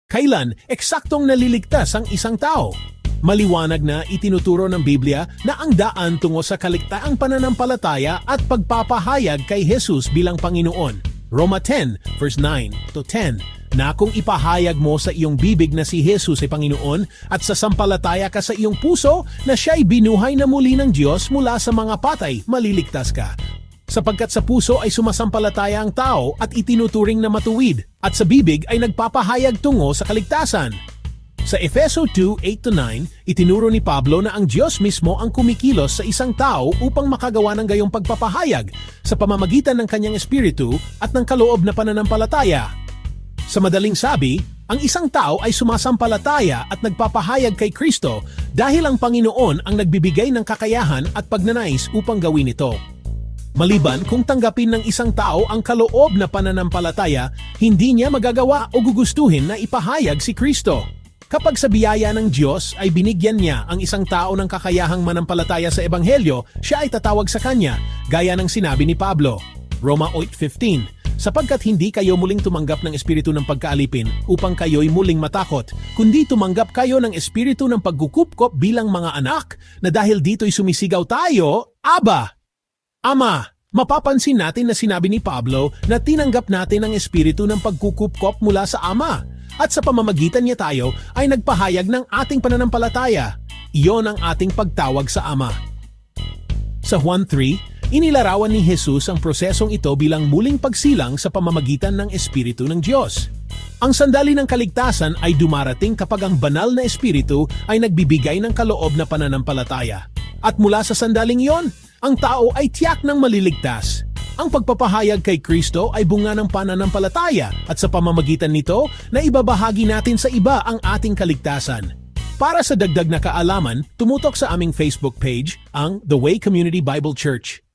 Kailan eksaktong naliligtas ang isang tao? Maliwanag na itinuturo ng Biblia na ang daan tungo sa kaligtaang pananampalataya at pagpapahayag kay Jesus bilang Panginoon. Roma 10, verse 9 to 10, na kung ipahayag mo sa iyong bibig na si Jesus ay Panginoon at sasampalataya ka sa iyong puso na siya ay binuhay na muli ng Diyos mula sa mga patay, maliligtas ka. Sapagkat sa puso ay sumasampalataya ang tao at itinuturing na matuwid, at sa bibig ay nagpapahayag tungo sa kaligtasan. Sa Efeso 2:8-9, itinuro ni Pablo na ang Diyos mismo ang kumikilos sa isang tao upang makagawa ng gayong pagpapahayag sa pamamagitan ng kanyang espiritu at ng kaloob na pananampalataya. Sa madaling sabi, ang isang tao ay sumasampalataya at nagpapahayag kay Kristo dahil ang Panginoon ang nagbibigay ng kakayahan at pagnanais upang gawin ito. Maliban kung tanggapin ng isang tao ang kaloob na pananampalataya, hindi niya magagawa o gugustuhin na ipahayag si Kristo. Kapag sa biyaya ng Diyos ay binigyan niya ang isang tao ng kakayahang manampalataya sa Ebanghelyo, siya ay tatawag sa kanya, gaya ng sinabi ni Pablo, Roma 8:15, sapagkat hindi kayo muling tumanggap ng espiritu ng pagkaalipin upang kayo'y muling matakot, kundi tumanggap kayo ng espiritu ng pagkukupkop bilang mga anak, na dahil dito'y sumisigaw tayo, Aba! Ama! Mapapansin natin na sinabi ni Pablo na tinanggap natin ang espiritu ng pagkukupkop mula sa Ama, at sa pamamagitan niya tayo ay nagpahayag ng ating pananampalataya. Iyon ang ating pagtawag sa Ama. Sa Juan 3, inilarawan ni Jesus ang prosesong ito bilang muling pagsilang sa pamamagitan ng Espiritu ng Diyos. Ang sandali ng kaligtasan ay dumarating kapag ang banal na Espiritu ay nagbibigay ng kaloob na pananampalataya. At mula sa sandaling iyon, ang tao ay tiyak ng maliligtas. Ang pagpapahayag kay Kristo ay bunga ng pananampalataya at sa pamamagitan nito na ibabahagi natin sa iba ang ating kaligtasan. Para sa dagdag na kaalaman, tumutok sa aming Facebook page, ang The Way Community Bible Church.